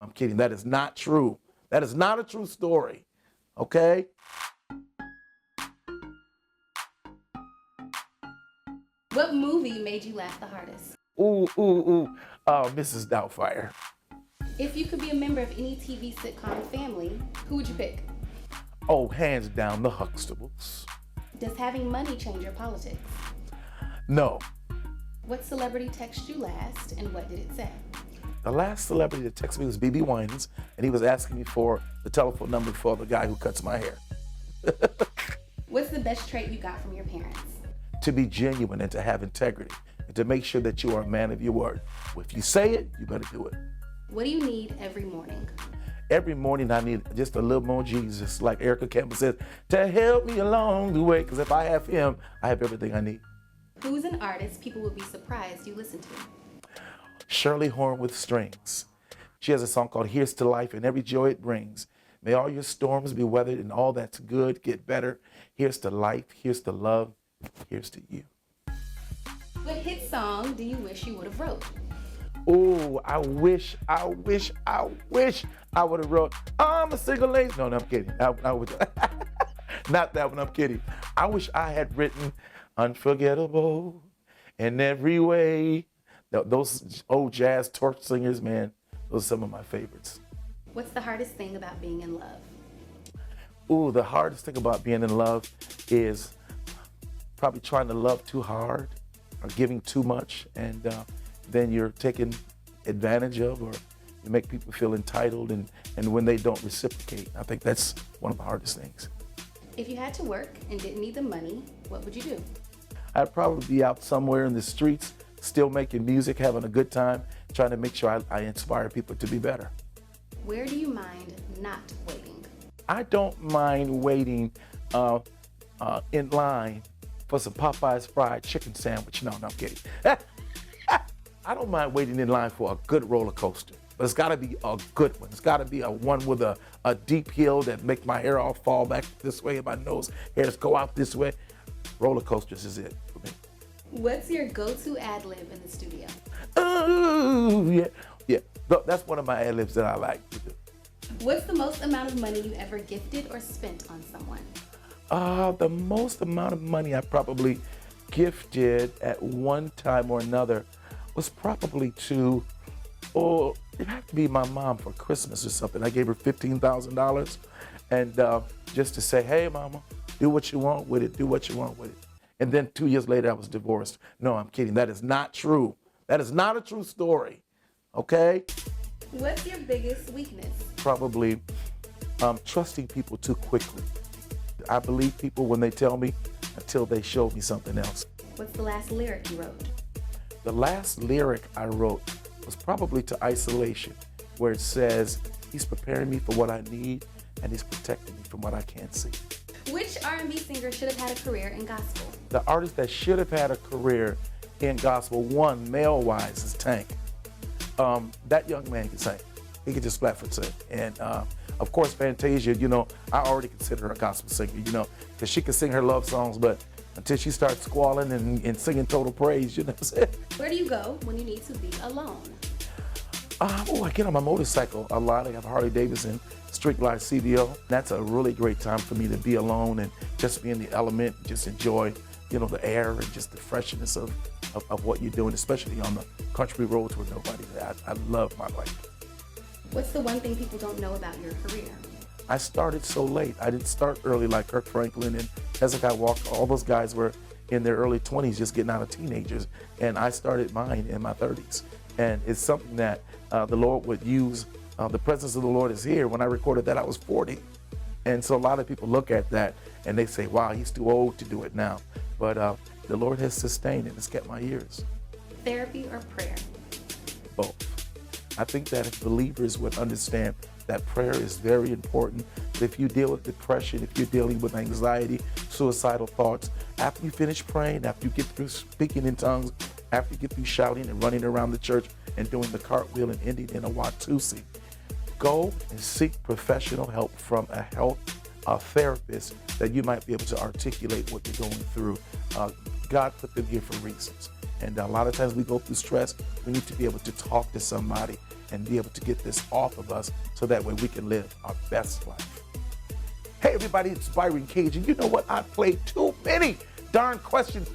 I'm kidding. That is not true. That is not a true story. Okay? What movie made you laugh the hardest? Mrs. Doubtfire. If you could be a member of any TV sitcom family, who would you pick? Oh, hands down, the Huxtables. Does having money change your politics? No. What celebrity texted you last, and what did it say? The last celebrity that texted me was B.B. Winans, and he was asking me for the telephone number for the guy who cuts my hair. What's the best trait you got from your parents? To be genuine and to have integrity, and to make sure that you are a man of your word. If you say it, you better do it. What do you need every morning? Every morning I need just a little more Jesus, like Erica Campbell says, to help me along the way, because if I have him, I have everything I need. Who's an artist people would be surprised you listen to? Shirley Horn with Strings. She has a song called Here's to Life and Every Joy It Brings. May all your storms be weathered and all that's good get better. Here's to life, here's to love, here's to you. What hit song do you wish you would have wrote? Oh, I wish I would have wrote, I'm a single lady. No, I'm kidding. I would, not that one, I'm kidding. I wish I had written Unforgettable in Every Way. Those old jazz torch singers, man, those are some of my favorites. What's the hardest thing about being in love? Ooh, the hardest thing about being in love is probably trying to love too hard or giving too much, and then you're taken advantage of, or you make people feel entitled, and when they don't reciprocate. I think that's one of the hardest things. If you had to work and didn't need the money, what would you do? I'd probably be out somewhere in the streets, still making music, having a good time, trying to make sure I inspire people to be better. Where do you mind not waiting? I don't mind waiting in line for some Popeye's fried chicken sandwich. No, I'm kidding. I don't mind waiting in line for a good roller coaster, but it's gotta be a good one. It's gotta be a one with a deep hill that makes my hair all fall back this way and my nose hairs go out this way. Roller coasters is it for me. What's your go-to ad-lib in the studio? Ooh, yeah. That's one of my ad-libs that I like to do. What's the most amount of money you ever gifted or spent on someone? The most amount of money I probably gifted at one time or another was probably to, it had to be my mom for Christmas or something. I gave her $15,000, and just to say, hey, mama, do what you want with it, do what you want with it. And then 2 years later, I was divorced. No, I'm kidding. That is not true. That is not a true story, okay? What's your biggest weakness? Probably trusting people too quickly. I believe people when they tell me until they show me something else. What's the last lyric you wrote? The last lyric I wrote was probably to Isolation, where it says, he's preparing me for what I need and he's protecting me from what I can't see. Which R&B singer should have had a career in gospel? The artist that should have had a career in gospel, one, male-wise, is Tank. That young man can sing. He can just flat foot sing. And of course, Fantasia, I already consider her a gospel singer, because she can sing her love songs, but until she starts squalling and singing total praise, you know what I'm saying? Where do you go when you need to be alone? I get on my motorcycle a lot. I have a Harley Davidson Street Glide CVO. That's a really great time for me to be alone and just be in the element, just enjoy, the air and just the freshness of what you're doing, especially on the country roads where nobody's at. I love my life. What's the one thing people don't know about your career? I started so late. I didn't start early like Kirk Franklin and Hezekiah Walker. All those guys were in their early 20s, just getting out of teenagers. And I started mine in my 30s. And it's something that the Lord would use. The presence of the Lord is here. When I recorded that, I was 40. And so a lot of people look at that and they say, wow, he's too old to do it now. But the Lord has sustained and has kept my years. Therapy or prayer? Both. I think that if believers would understand that prayer is very important. If you deal with depression, if you're dealing with anxiety, suicidal thoughts, after you finish praying, after you get through speaking in tongues, after you get through shouting and running around the church and doing the cartwheel and ending in a Watusi, go and seek professional help from a therapist that you might be able to articulate what you're going through. God put them here for reasons. And a lot of times we go through stress, we need to be able to talk to somebody and be able to get this off of us so that way we can live our best life. Hey everybody, it's Byron Cage, and you know what? I played too many darn questions